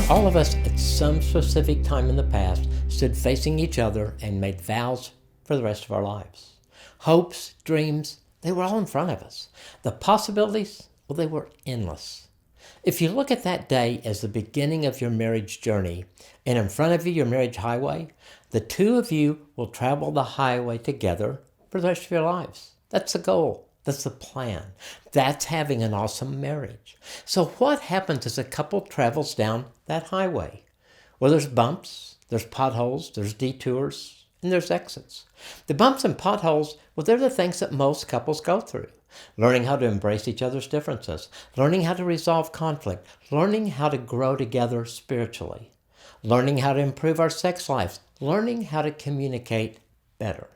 All of us at some specific time in the past stood facing each other and made vows for the rest of our lives. Hopes, dreams, they were all in front of us. The possibilities, well, they were endless. If you look at that day as the beginning of your marriage journey, and in front of you your marriage highway, the two of you will travel the highway together for the rest of your lives. That's the goal. That's the plan. That's having an awesome marriage. So what happens as a couple travels down that highway? Well, there's bumps, there's potholes, there's detours, and there's exits. The bumps and potholes, well, they're the things that most couples go through. Learning how to embrace each other's differences, learning how to resolve conflict, learning how to grow together spiritually, learning how to improve our sex lives, learning how to communicate better.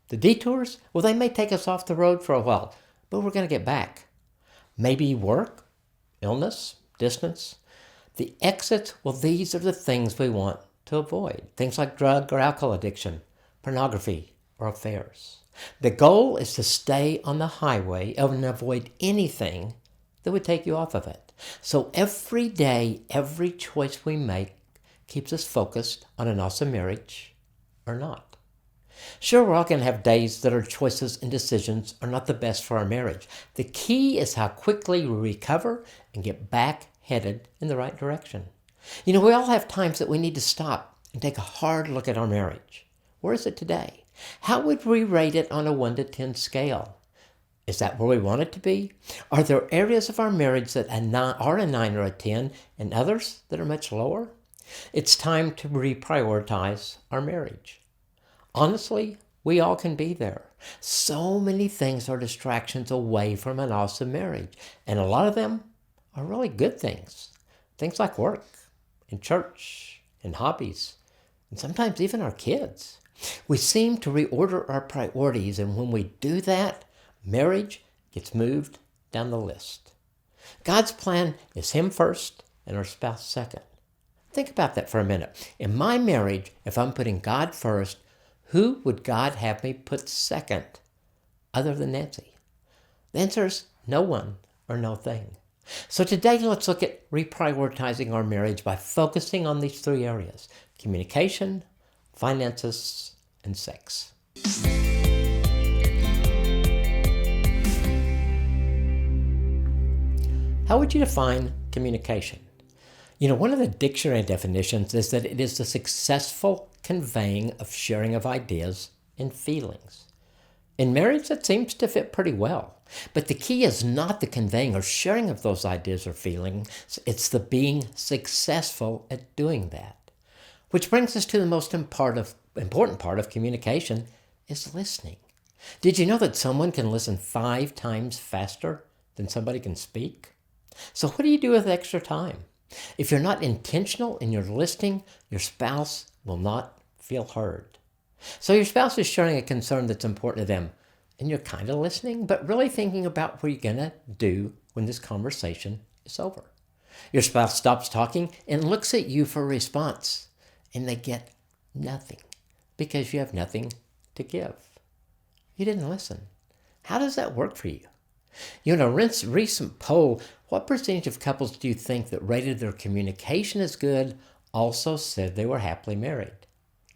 The detours, well, they may take us off the road for a while, but we're going to get back. Maybe work, illness, distance. The exits, well, these are the things we want to avoid. Things like drug or alcohol addiction, pornography, or affairs. The goal is to stay on the highway and avoid anything that would take you off of it. So every day, every choice we make keeps us focused on an awesome marriage or not. Sure, we're all going to have days that our choices and decisions are not the best for our marriage. The key is how quickly we recover and get back headed in the right direction. We all have times that we need to stop and take a hard look at our marriage. Where is it today? How would we rate it on a 1 to 10 scale? Is that where we want it to be? Are there areas of our marriage that are a 9 or a 10 and others that are much lower? It's time to reprioritize our marriage. Honestly, we all can be there. So many things are distractions away from an awesome marriage. And a lot of them are really good things. Things like work, and church, and hobbies, and sometimes even our kids. We seem to reorder our priorities, and when we do that, marriage gets moved down the list. God's plan is Him first and our spouse second. Think about that for a minute. In my marriage, if I'm putting God first, who would God have me put second other than Nancy? The answer is no one or no thing. So today let's look at reprioritizing our marriage by focusing on these 3 areas: communication, finances, and sex. How would you define communication? One of the dictionary definitions is that it is the successful conveying of sharing of ideas and feelings. In marriage, that seems to fit pretty well. But the key is not the conveying or sharing of those ideas or feelings. It's the being successful at doing that. Which brings us to the most important part of communication is listening. Did you know that someone can listen 5 times faster than somebody can speak? So what do you do with extra time? If you're not intentional in your listening, your spouse will not feel heard. So your spouse is sharing a concern that's important to them, and you're kind of listening, but really thinking about what you're going to do when this conversation is over. Your spouse stops talking and looks at you for a response, and they get nothing because you have nothing to give. You didn't listen. How does that work for you? In a recent poll, what percentage of couples do you think that rated their communication as good also said they were happily married?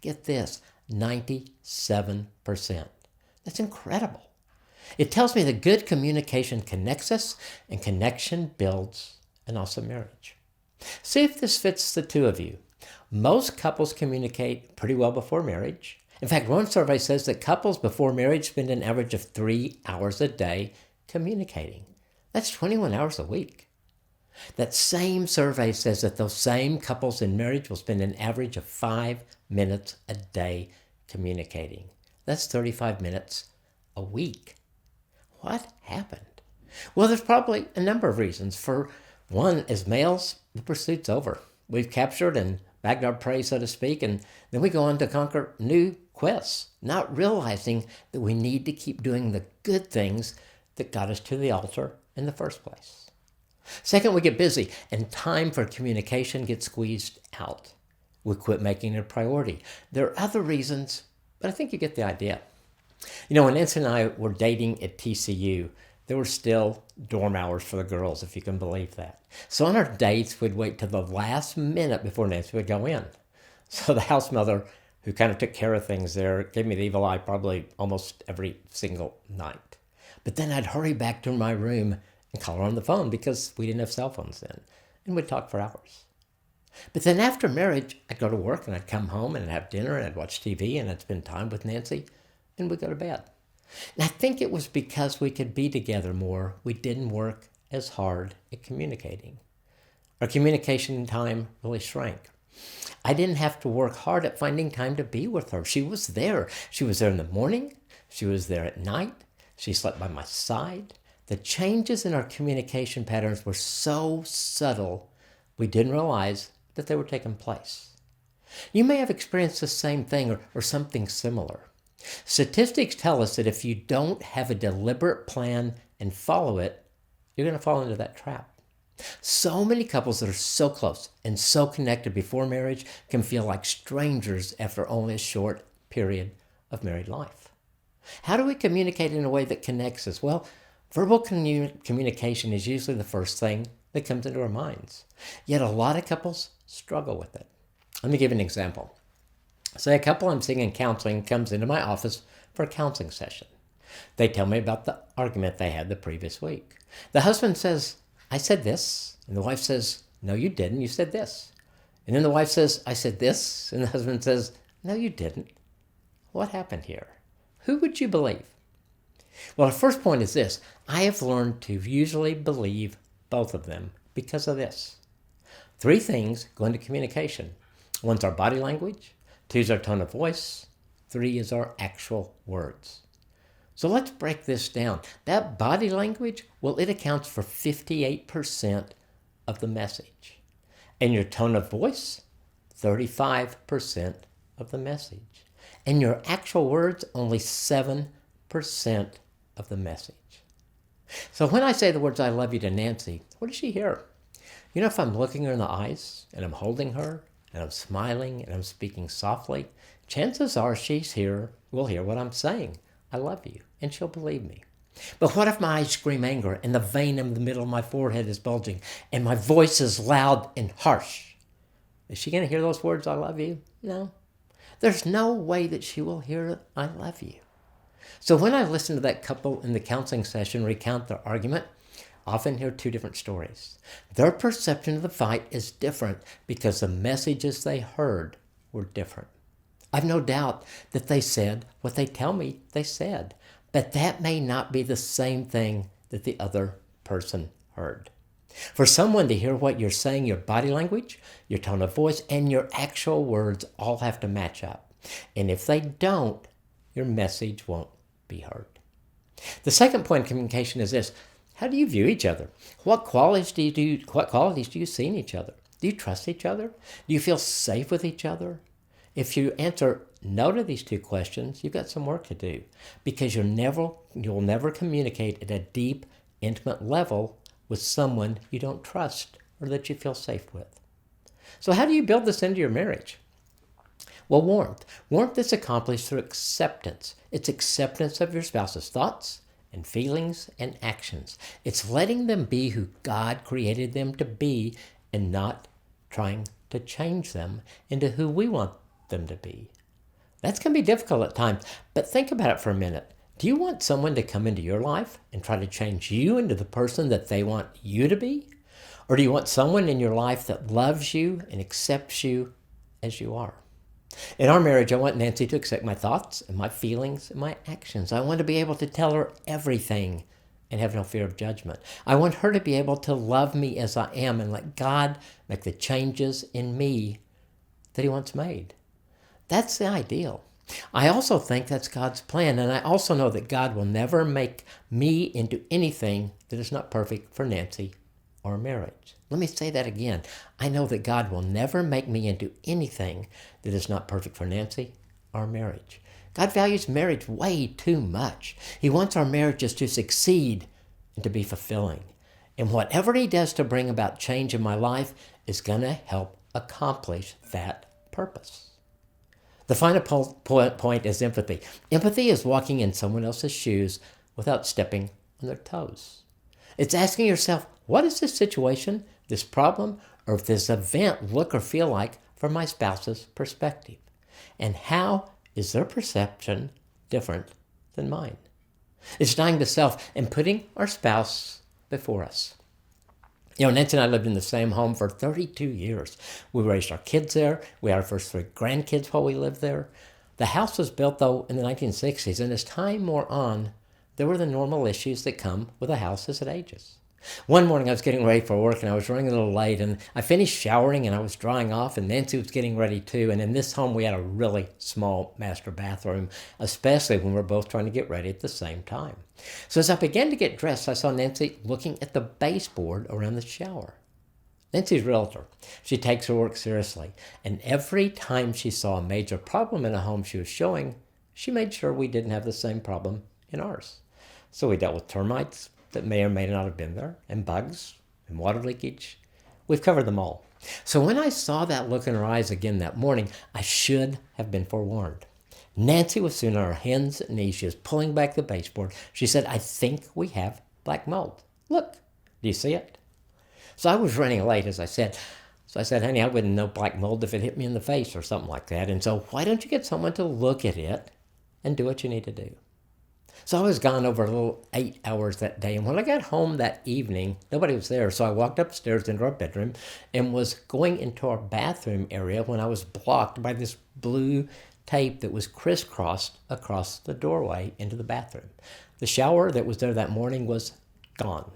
Get this, 97%. That's incredible. It tells me that good communication connects us, and connection builds an awesome marriage. See if this fits the two of you. Most couples communicate pretty well before marriage. In fact, one survey says that couples before marriage spend an average of 3 hours a day communicating. That's 21 hours a week. That same survey says that those same couples in marriage will spend an average of 5 minutes a day communicating. That's 35 minutes a week. What happened? Well, there's probably a number of reasons. For one, as males, the pursuit's over. We've captured and bagged our prey, so to speak, and then we go on to conquer new quests, not realizing that we need to keep doing the good things that got us to the altar in the first place. Second, we get busy, and time for communication gets squeezed out. We quit making it a priority. There are other reasons, but I think you get the idea. When Nancy and I were dating at TCU, there were still dorm hours for the girls, if you can believe that. So on our dates, we'd wait till the last minute before Nancy would go in. So the house mother, who kind of took care of things there, gave me the evil eye probably almost every single night. But then I'd hurry back to my room and call her on the phone because we didn't have cell phones then, and we'd talk for hours. But then after marriage, I'd go to work and I'd come home and I'd have dinner and I'd watch TV and I'd spend time with Nancy and we'd go to bed. And I think it was because we could be together more, we didn't work as hard at communicating. Our communication time really shrank. I didn't have to work hard at finding time to be with her. She was there. She was there in the morning. She was there at night. She slept by my side. The changes in our communication patterns were so subtle, we didn't realize that they were taking place. You may have experienced the same thing or something similar. Statistics tell us that if you don't have a deliberate plan and follow it, you're going to fall into that trap. So many couples that are so close and so connected before marriage can feel like strangers after only a short period of married life. How do we communicate in a way that connects us? Well, verbal communication is usually the first thing that comes into our minds. Yet a lot of couples struggle with it. Let me give you an example. Say a couple I'm seeing in counseling comes into my office for a counseling session. They tell me about the argument they had the previous week. The husband says, I said this. And the wife says, no, you didn't. You said this. And then the wife says, I said this. And the husband says, no, you didn't. What happened here? Who would you believe? Well, the first point is this. I have learned to usually believe both of them because of this. 3 things go into communication. 1's our body language. 2 is our tone of voice. 3 is our actual words. So let's break this down. That body language, well, it accounts for 58% of the message. And your tone of voice, 35% of the message. And your actual words, only 7% of the message. So when I say the words, I love you to Nancy, what does she hear? You know, if I'm looking her in the eyes and I'm holding her and I'm smiling and I'm speaking softly, chances are will hear what I'm saying. I love you, and she'll believe me. But what if my eyes scream anger and the vein in the middle of my forehead is bulging and my voice is loud and harsh? Is she going to hear those words, I love you? No. There's no way that she will hear I love you. So when I listen to that couple in the counseling session recount their argument, I often hear 2 different stories. Their perception of the fight is different because the messages they heard were different. I've no doubt that they said what they tell me they said, but that may not be the same thing that the other person heard. For someone to hear what you're saying, your body language, your tone of voice, and your actual words all have to match up. And if they don't, your message won't be heard. The second point of communication is this. How do you view each other? What qualities do you see in each other? Do you trust each other? Do you feel safe with each other? If you answer no to these 2 questions, you've got some work to do because you'll never communicate at a deep, intimate level with someone you don't trust or that you feel safe with. So how do you build this into your marriage? Well, warmth. Warmth is accomplished through acceptance. It's acceptance of your spouse's thoughts and feelings and actions. It's letting them be who God created them to be and not trying to change them into who we want them to be. That's going to be difficult at times, but think about it for a minute. Do you want someone to come into your life and try to change you into the person that they want you to be? Or do you want someone in your life that loves you and accepts you as you are? In our marriage, I want Nancy to accept my thoughts and my feelings and my actions. I want to be able to tell her everything and have no fear of judgment. I want her to be able to love me as I am and let God make the changes in me that He wants made. That's the ideal. I also think that's God's plan, and I also know that God will never make me into anything that is not perfect for Nancy or marriage. Let me say that again. I know that God will never make me into anything that is not perfect for Nancy or marriage. God values marriage way too much. He wants our marriages to succeed and to be fulfilling. And whatever He does to bring about change in my life is going to help accomplish that purpose. The final point is empathy. Empathy is walking in someone else's shoes without stepping on their toes. It's asking yourself, what does this situation, this problem, or this event look or feel like from my spouse's perspective? And how is their perception different than mine? It's dying to self and putting our spouse before us. Nancy and I lived in the same home for 32 years. We raised our kids there. We had our first 3 grandkids while we lived there. The house was built, though, in the 1960s, and as time wore on, there were the normal issues that come with a house as it ages. One morning I was getting ready for work and I was running a little late, and I finished showering and I was drying off, and Nancy was getting ready too. And in this home we had a really small master bathroom, especially when we were both trying to get ready at the same time. So as I began to get dressed, I saw Nancy looking at the baseboard around the shower. Nancy's a realtor. She takes her work seriously, and every time she saw a major problem in a home she was showing, she made sure we didn't have the same problem in ours. So we dealt with termites that may or may not have been there, and bugs, and water leakage. We've covered them all. So when I saw that look in her eyes again that morning, I should have been forewarned. Nancy was soon on her hands and knees. She was pulling back the baseboard. She said, "I think we have black mold. Look, do you see it?" So I was running late, as I said. So I said, "Honey, I wouldn't know black mold if it hit me in the face or something like that. And so why don't you get someone to look at it and do what you need to do?" So I was gone over a little 8 hours that day. And when I got home that evening, nobody was there. So I walked upstairs into our bedroom and was going into our bathroom area when I was blocked by this blue tape that was crisscrossed across the doorway into the bathroom. The shower that was there that morning was gone.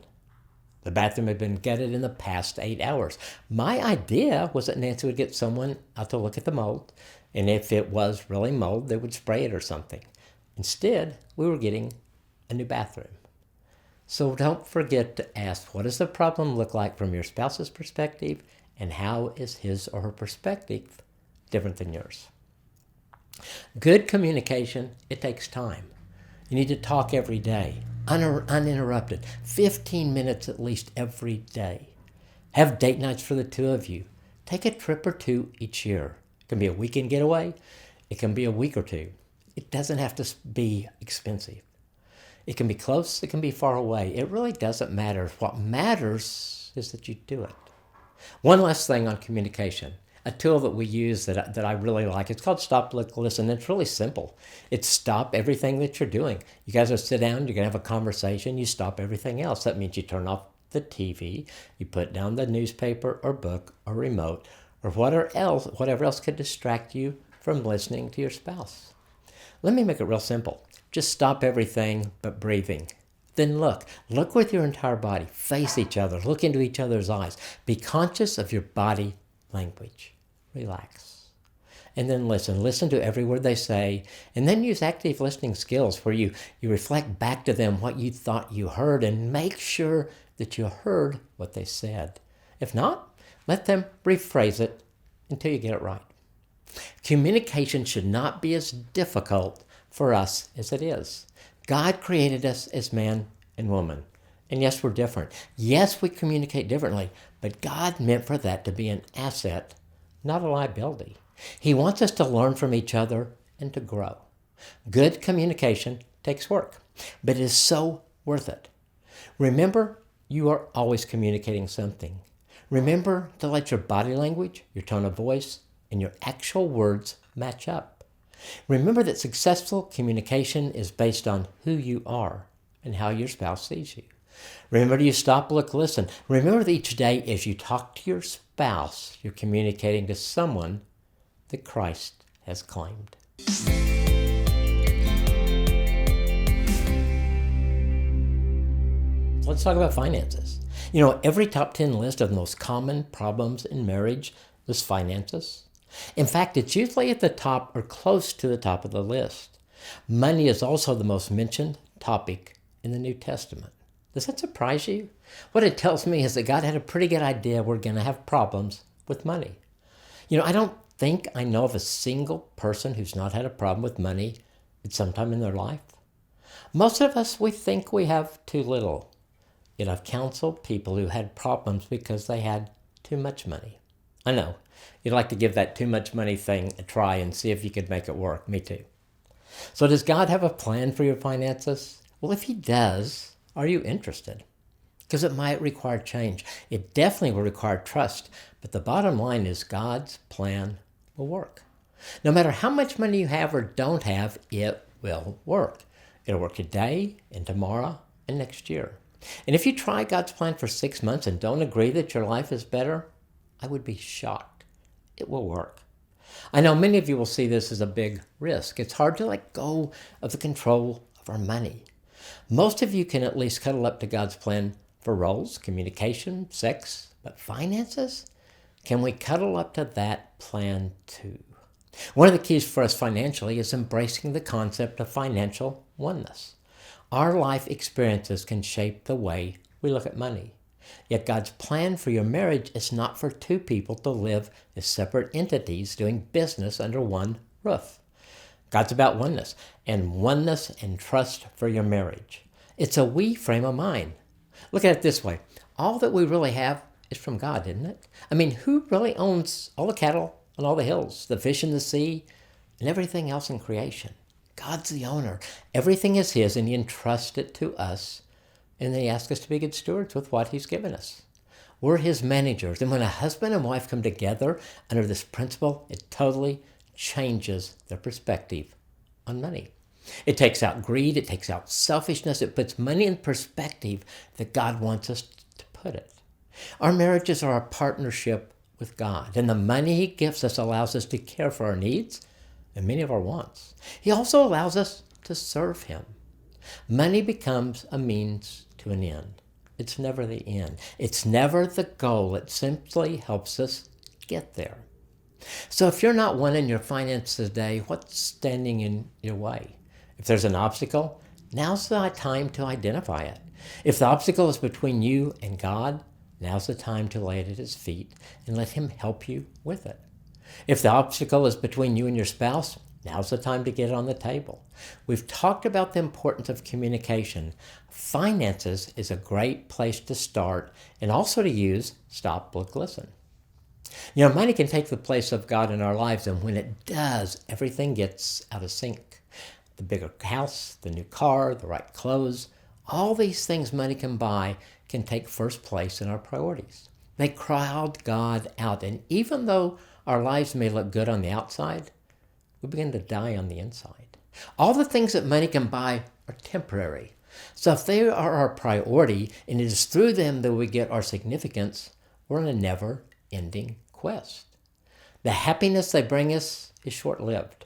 The bathroom had been gutted in the past 8 hours. My idea was that Nancy would get someone out to look at the mold, and if it was really mold, they would spray it or something. Instead, we were getting a new bathroom. So don't forget to ask, what does the problem look like from your spouse's perspective, and how is his or her perspective different than yours? Good communication, it takes time. You need to talk every day, uninterrupted, 15 minutes at least every day. Have date nights for the two of you. Take a trip or two each year. It can be a weekend getaway. It can be a week or two. It doesn't have to be expensive. It can be close. It can be far away. It really doesn't matter. What matters is that you do it. One last thing on communication. A tool that we use that I really like. It's called Stop, Look, Listen. It's really simple. It's stop everything that you're doing. You guys will sit down. You're going to have a conversation. You stop everything else. That means you turn off the TV. You put down the newspaper or book or remote or whatever else could distract you from listening to your spouse. Let me make it real simple. Just stop everything but breathing. Then look with your entire body. Face each other. Look into each other's eyes. Be conscious of your body language. Relax. And then listen. Listen to every word they say. And then use active listening skills where you reflect back to them what you thought you heard and make sure that you heard what they said. If not, let them rephrase it until you get it right. Communication should not be as difficult for us as it is. God created us as man and woman. And yes, we're different. Yes, we communicate differently, but God meant for that to be an asset, not a liability. He wants us to learn from each other and to grow. Good communication takes work, but it is so worth it. Remember, you are always communicating something. Remember to let your body language, your tone of voice, and your actual words match up. Remember that successful communication is based on who you are and how your spouse sees you. Remember to stop, look, listen. Remember that each day as you talk to your spouse, you're communicating to someone that Christ has claimed. Let's talk about finances. Every top 10 list of the most common problems in marriage is finances. In fact, it's usually at the top or close to the top of the list. Money is also the most mentioned topic in the New Testament. Does that surprise you? What it tells me is that God had a pretty good idea we're going to have problems with money. I don't think I know of a single person who's not had a problem with money at some time in their life. Most of us, we think we have too little. Yet I've counseled people who had problems because they had too much money. I know. You'd like to give that too much money thing a try and see if you could make it work. Me too. So does God have a plan for your finances? Well, if he does, Are you interested? Because it might require change. It definitely will require trust. But the bottom line is God's plan will work. No matter how much money you have or don't have, it will work. It'll work today and tomorrow and next year. And if you try God's plan for 6 months and don't agree that your life is better, I would be shocked. It will work. I know many of you will see this as a big risk. It's hard to let go of the control of our money. Most of you can at least cuddle up to God's plan for roles, communication, sex, but finances? Can we cuddle up to that plan too? One of the keys for us financially is embracing the concept of financial oneness. Our life experiences can shape the way we look at money. Yet God's plan for your marriage is not for two people to live as separate entities doing business under one roof. God's about oneness and trust for your marriage. It's a we frame of mind. Look at it this way. All that we really have is from God, isn't it? I mean, who really owns all the cattle on all the hills, the fish in the sea, and everything else in creation? God's the owner. Everything is His, and He entrusts it to us, and then He asks us to be good stewards with what He's given us. We're His managers, and when a husband and wife come together under this principle, it totally changes their perspective on money. It takes out greed, it takes out selfishness, it puts money in perspective that God wants us to put it. Our marriages are a partnership with God, and the money He gives us allows us to care for our needs and many of our wants. He also allows us to serve Him. Money becomes a means to an end. It's never the end. It's never the goal. It simply helps us get there. So if you're not one in your finances today, what's standing in your way? If there's an obstacle, now's the time to identify it. If the obstacle is between you and God, now's the time to lay it at His feet and let Him help you with it. If the obstacle is between you and your spouse, now's the time to get it on the table. We've talked about the importance of communication. Finances is a great place to start and also to use stop, look, listen. You know, money can take the place of God in our lives, and when it does, everything gets out of sync. The bigger house, the new car, the right clothes, all these things money can buy can take first place in our priorities. They crowd God out, and even though our lives may look good on the outside, we begin to die on the inside. All the things that money can buy are temporary. So if they are our priority, and it is through them that we get our significance, we're on a never-ending quest. The happiness they bring us is short-lived.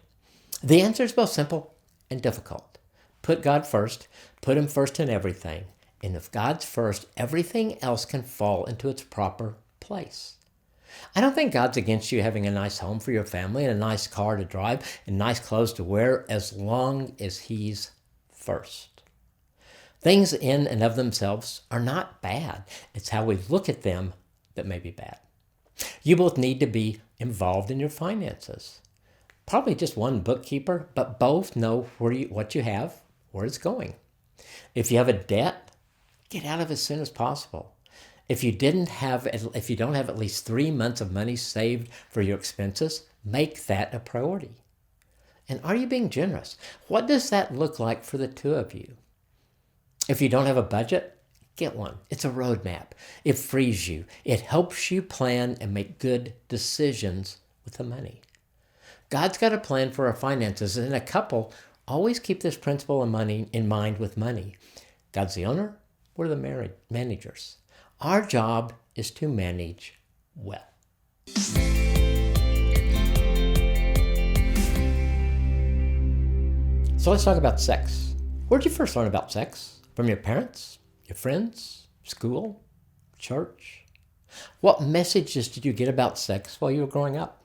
The answer is both simple and difficult. Put God first. Put Him first in everything. And if God's first, everything else can fall into its proper place. I don't think God's against you having a nice home for your family and a nice car to drive and nice clothes to wear as long as He's first. Things in and of themselves are not bad. It's how we look at them that may be bad. You both need to be involved in your finances. Probably just one bookkeeper, but both know what you have, where it's going. If you have a debt, get out of it as soon as possible. If you don't have at least 3 months of money saved for your expenses, make that a priority. And are you being generous? What does that look like for the two of you? If you don't have a budget, get one. It's a roadmap. It frees you. It helps you plan and make good decisions with the money. God's got a plan for our finances, and a couple always keep this principle in mind with money. God's the owner, we're the managers. Our job is to manage well. So let's talk about sex. Where did you first learn about sex? From your parents, your friends, school, church? What messages did you get about sex while you were growing up?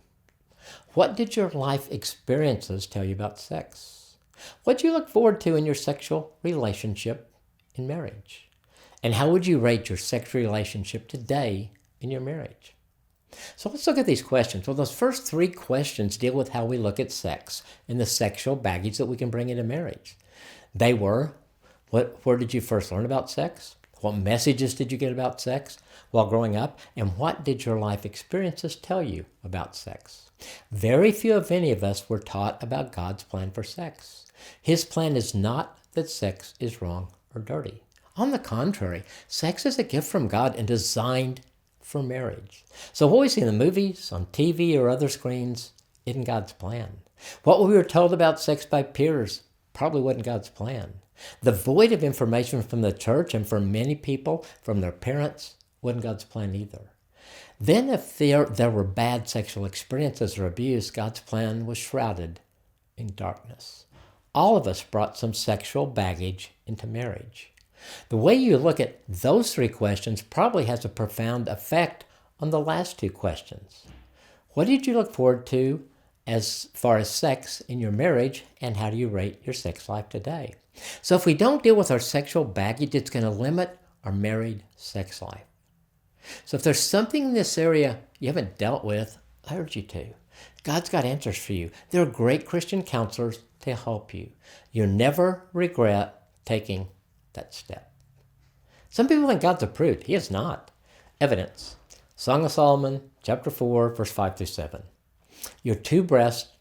What did your life experiences tell you about sex? What do you look forward to in your sexual relationship in marriage? And how would you rate your sexual relationship today in your marriage? So let's look at these questions. Well, those first 3 questions deal with how we look at sex and the sexual baggage that we can bring into marriage. They were, where did you first learn about sex? What messages did you get about sex while growing up? And what did your life experiences tell you about sex? Very few, if any of us, were taught about God's plan for sex. His plan is not that sex is wrong or dirty. On the contrary, sex is a gift from God and designed for marriage. So what we see in the movies, on TV, or other screens isn't God's plan. What we were told about sex by peers probably wasn't God's plan. The void of information from the church and from many people, from their parents, wasn't God's plan either. Then if there were bad sexual experiences or abuse, God's plan was shrouded in darkness. All of us brought some sexual baggage into marriage. The way you look at those three questions probably has a profound effect on the last two questions. What did you look forward to as far as sex in your marriage, and how do you rate your sex life today? So if we don't deal with our sexual baggage, it's going to limit our married sex life. So if there's something in this area you haven't dealt with, I urge you to. God's got answers for you. There are great Christian counselors to help you. You'll never regret taking that step. Some people think God's a prude. He is not. Evidence. Song of Solomon, chapter 4, verse 5 through 7. Your two breasts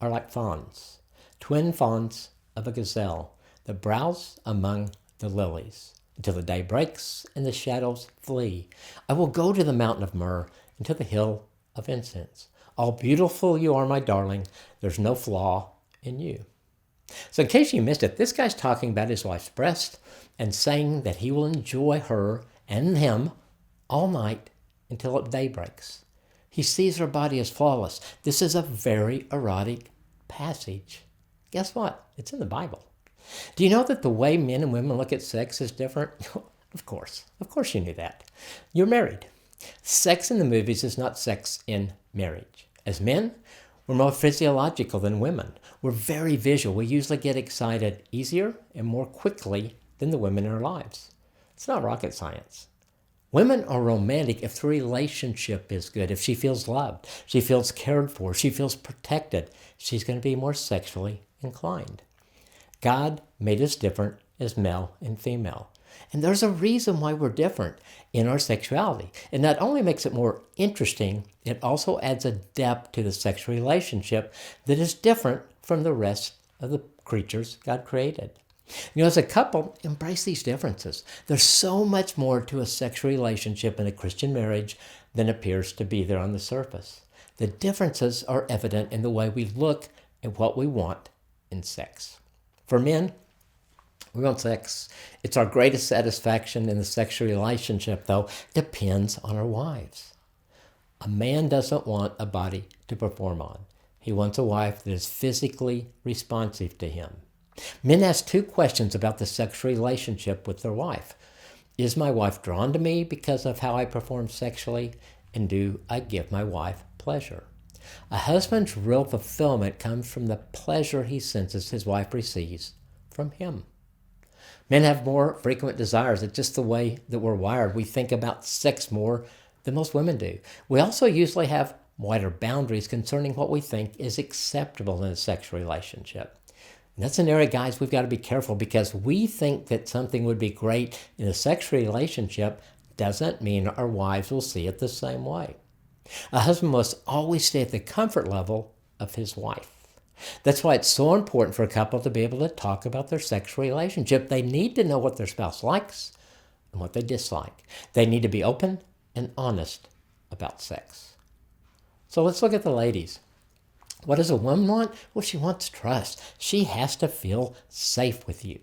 are like fawns, twin fawns of a gazelle, that browse among the lilies, until the day breaks and the shadows flee. I will go to the mountain of myrrh, and to the hill of incense. All beautiful you are, my darling. There's no flaw in you. So in case you missed it, this guy's talking about his wife's breast and saying that he will enjoy her and him all night until day breaks. He sees her body as flawless. This is a very erotic passage. Guess what? It's in the Bible. Do you know that the way men and women look at sex is different? Of course you knew that. You're married. Sex in the movies is not sex in marriage. As men, we're more physiological than women. We're very visual. We usually get excited easier and more quickly than the women in our lives. It's not rocket science. Women are romantic if the relationship is good, if she feels loved, she feels cared for, she feels protected. She's going to be more sexually inclined. God made us different as male and female. And there's a reason why we're different in our sexuality. It not only makes it more interesting, it also adds a depth to the sexual relationship that is different from the rest of the creatures God created. You know, as a couple, embrace these differences. There's so much more to a sexual relationship in a Christian marriage than appears to be there on the surface. The differences are evident in the way we look at what we want in sex. For men, we want sex. It's our greatest satisfaction in the sexual relationship, though, depends on our wives. A man doesn't want a body to perform on. He wants a wife that is physically responsive to him. Men ask two questions about the sexual relationship with their wife. Is my wife drawn to me because of how I perform sexually? And do I give my wife pleasure? A husband's real fulfillment comes from the pleasure he senses his wife receives from him. Men have more frequent desires. It's just the way that we're wired. We think about sex more than most women do. We also usually have wider boundaries concerning what we think is acceptable in a sexual relationship. And that's an area, guys, we've got to be careful, because we think that something would be great in a sexual relationship doesn't mean our wives will see it the same way. A husband must always stay at the comfort level of his wife. That's why it's so important for a couple to be able to talk about their sexual relationship. They need to know what their spouse likes and what they dislike. They need to be open and honest about sex. So let's look at the ladies. What does a woman want? Well, she wants trust. She has to feel safe with you.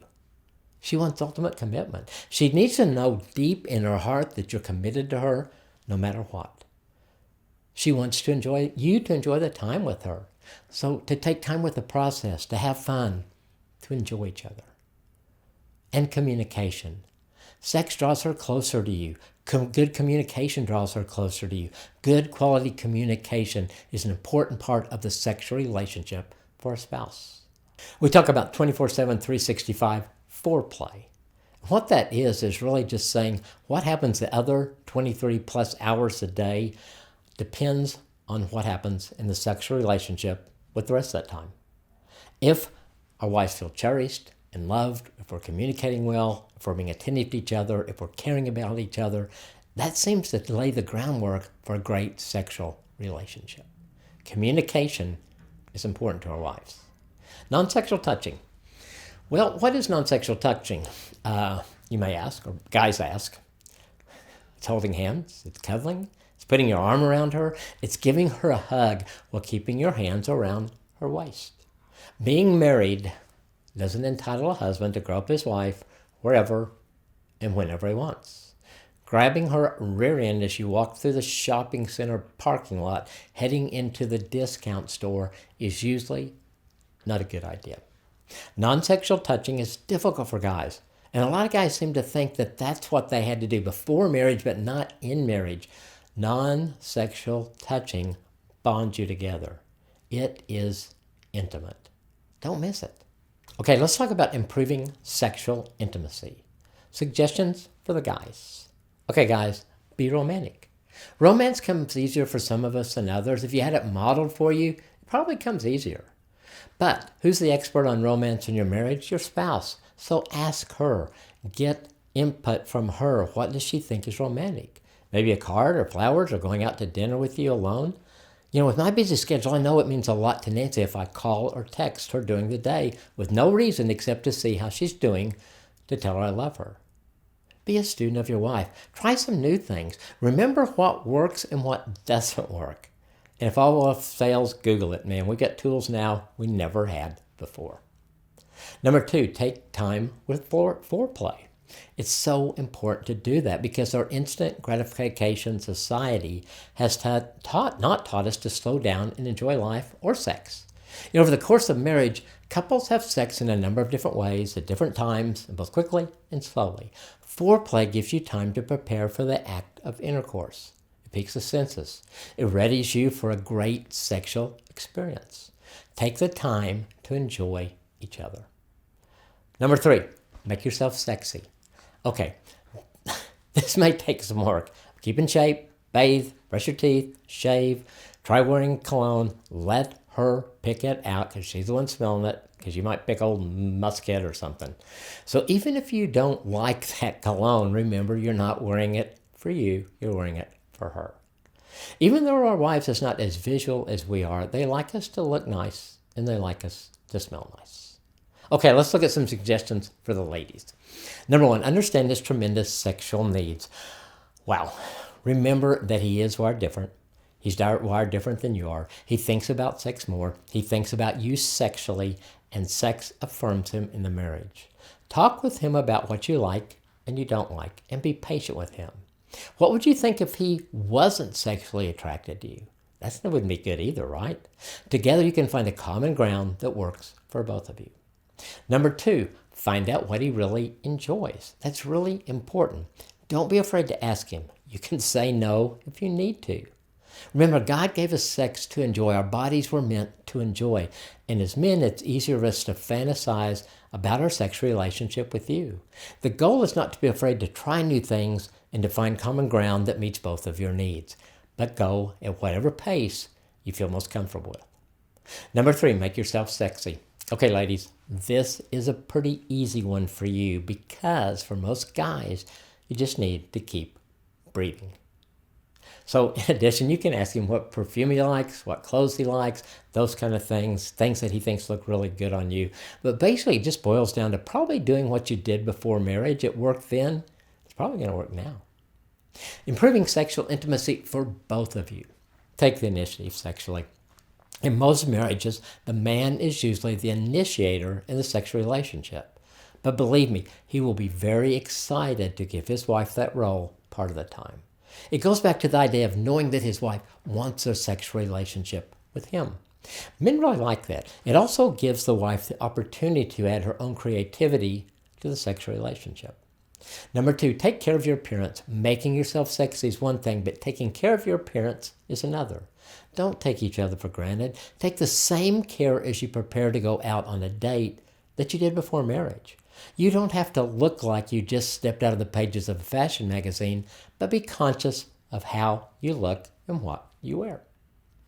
She wants ultimate commitment. She needs to know deep in her heart that you're committed to her no matter what. She wants to enjoy the time with her. So to take time with the process, to have fun, to enjoy each other. And communication. Sex draws her closer to you. Good communication draws her closer to you. Good quality communication is an important part of the sexual relationship for a spouse. We talk about 24/7, 365 foreplay. What that is really just saying what happens the other 23 plus hours a day depends on what happens in the sexual relationship with the rest of that time. If our wives feel cherished and loved, if we're communicating well, if we're being attentive to each other, if we're caring about each other, that seems to lay the groundwork for a great sexual relationship. Communication is important to our wives. Non-sexual touching. Well, what is non-sexual touching? you may ask, or guys ask. It's holding hands, it's cuddling, it's putting your arm around her, it's giving her a hug while keeping your hands around her waist. Being married doesn't entitle a husband to grope his wife wherever and whenever he wants. Grabbing her rear end as you walk through the shopping center parking lot heading into the discount store is usually not a good idea. Non-sexual touching is difficult for guys. And a lot of guys seem to think that that's what they had to do before marriage, but not in marriage. Non-sexual touching bonds you together. It is intimate. Don't miss it. Okay, let's talk about improving sexual intimacy. Suggestions for the guys. Okay, guys, be romantic. Romance comes easier for some of us than others. If you had it modeled for you, it probably comes easier. But who's the expert on romance in your marriage? Your spouse. So ask her. Get input from her. What does she think is romantic? Maybe a card or flowers or going out to dinner with you alone. You know, with my busy schedule, I know it means a lot to Nancy if I call or text her during the day with no reason except to see how she's doing, to tell her I love her. Be a student of your wife. Try some new things. Remember what works and what doesn't work. And if all else fails, Google it, man. We've got tools now we never had before. Number 2, take time with foreplay. It's so important to do that because our instant gratification society has not taught us to slow down and enjoy life or sex. You know, over the course of marriage, couples have sex in a number of different ways at different times, and both quickly and slowly. Foreplay gives you time to prepare for the act of intercourse. It piques the senses. It readies you for a great sexual experience. Take the time to enjoy each other. Number 3, make yourself sexy. Okay, this may take some work. Keep in shape, bathe, brush your teeth, shave, try wearing cologne. Let her pick it out because she's the one smelling it, because you might pick old musket or something. So even if you don't like that cologne, remember you're not wearing it for you, you're wearing it for her. Even though our wives is not as visual as we are, they like us to look nice and they like us to smell nice. Okay, let's look at some suggestions for the ladies. Number 1, understand his tremendous sexual needs. Wow. Remember that he is wired different. He's wired different than you are. He thinks about sex more. He thinks about you sexually, and sex affirms him in the marriage. Talk with him about what you like and you don't like, and be patient with him. What would you think if he wasn't sexually attracted to you? That wouldn't be good either, right? Together you can find a common ground that works for both of you. Number 2, find out what he really enjoys. That's really important. Don't be afraid to ask him. You can say no if you need to. Remember, God gave us sex to enjoy. Our bodies were meant to enjoy. And as men, it's easier for us to fantasize about our sexual relationship with you. The goal is not to be afraid to try new things and to find common ground that meets both of your needs, but go at whatever pace you feel most comfortable with. Number 3, make yourself sexy. Okay, ladies, this is a pretty easy one for you because for most guys, you just need to keep breathing. So in addition, you can ask him what perfume he likes, what clothes he likes, those kind of things that he thinks look really good on you. But basically, it just boils down to probably doing what you did before marriage. It worked then. It's probably going to work now. Improving sexual intimacy for both of you. Take the initiative sexually. In most marriages, the man is usually the initiator in the sexual relationship. But believe me, he will be very excited to give his wife that role part of the time. It goes back to the idea of knowing that his wife wants a sexual relationship with him. Men really like that. It also gives the wife the opportunity to add her own creativity to the sexual relationship. Number 2, take care of your appearance. Making yourself sexy is one thing, but taking care of your appearance is another. Don't take each other for granted. Take the same care as you prepare to go out on a date that you did before marriage. You don't have to look like you just stepped out of the pages of a fashion magazine, but be conscious of how you look and what you wear.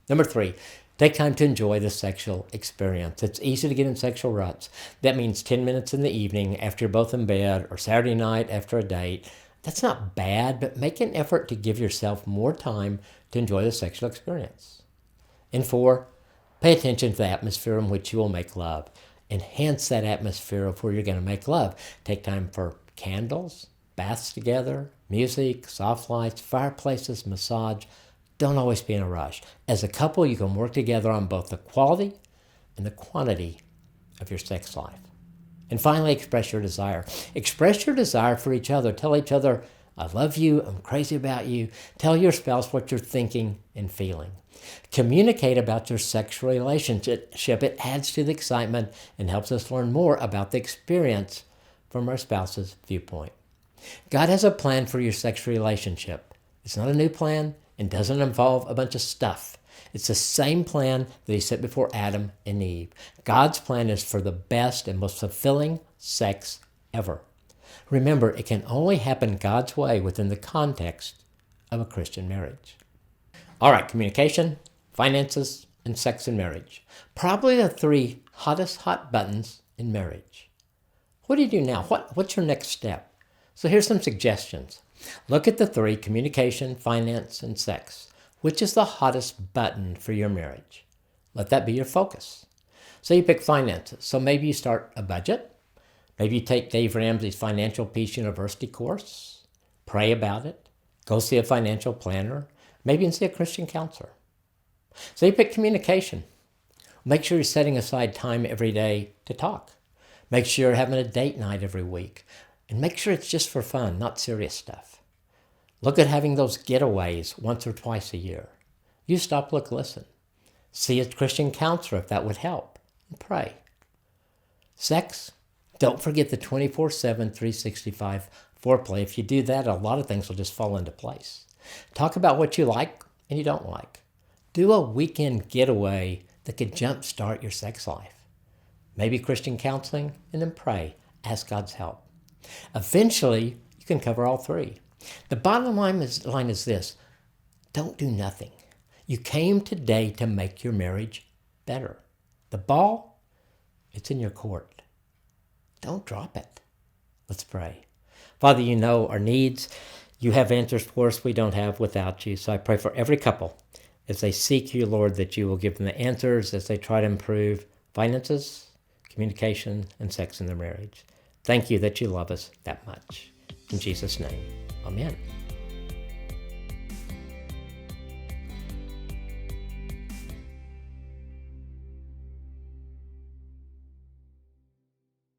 Number 3, take time to enjoy the sexual experience. It's easy to get in sexual ruts. That means 10 minutes in the evening after you're both in bed or Saturday night after a date. That's not bad, but make an effort to give yourself more time to enjoy the sexual experience. And 4, pay attention to the atmosphere in which you will make love. Enhance that atmosphere of where you're going to make love. Take time for Candles, baths together, music, soft lights, fireplaces, massage. Don't always be in a rush. As a couple, you can work together on both the quality and the quantity of your sex life. And finally, express your desire. Express your desire for each other. Tell each other, I love you, I'm crazy about you. Tell your spouse what you're thinking and feeling. Communicate about your sexual relationship. It adds to the excitement and helps us learn more about the experience from our spouse's viewpoint. God has a plan for your sexual relationship. It's not a new plan and doesn't involve a bunch of stuff. It's the same plan that he set before Adam and Eve. God's plan is for the best and most fulfilling sex ever. Remember, it can only happen God's way within the context of a Christian marriage. All right, communication, finances, and sex in marriage. Probably the three hottest hot buttons in marriage. What do you do now? What's your next step? So here's some suggestions. Look at the three: communication, finance, and sex. Which is the hottest button for your marriage? Let that be your focus. So you pick finances. So maybe you start a budget. Maybe you take Dave Ramsey's Financial Peace University course. Pray about it. Go see a financial planner. Maybe even see a Christian counselor. So you pick communication. Make sure you're setting aside time every day to talk. Make sure you're having a date night every week. And make sure it's just for fun, not serious stuff. Look at having those getaways once or twice a year. You stop, look, listen. See a Christian counselor if that would help. And pray. Sex, don't forget the 24/7, 365 foreplay. If you do that, a lot of things will just fall into place. Talk about what you like and you don't like. Do a weekend getaway that could jumpstart your sex life. Maybe Christian counseling, and then pray. Ask God's help. Eventually, you can cover all three. The bottom line is this: don't do nothing. You came today to make your marriage better. The ball, it's in your court. Don't drop it. Let's pray. Father, you know our needs. You have answers for us we don't have without you. So I pray for every couple as they seek you, Lord, that you will give them the answers as they try to improve finances, communication, and sex in their marriage. Thank you that you love us that much. In Jesus' name, amen.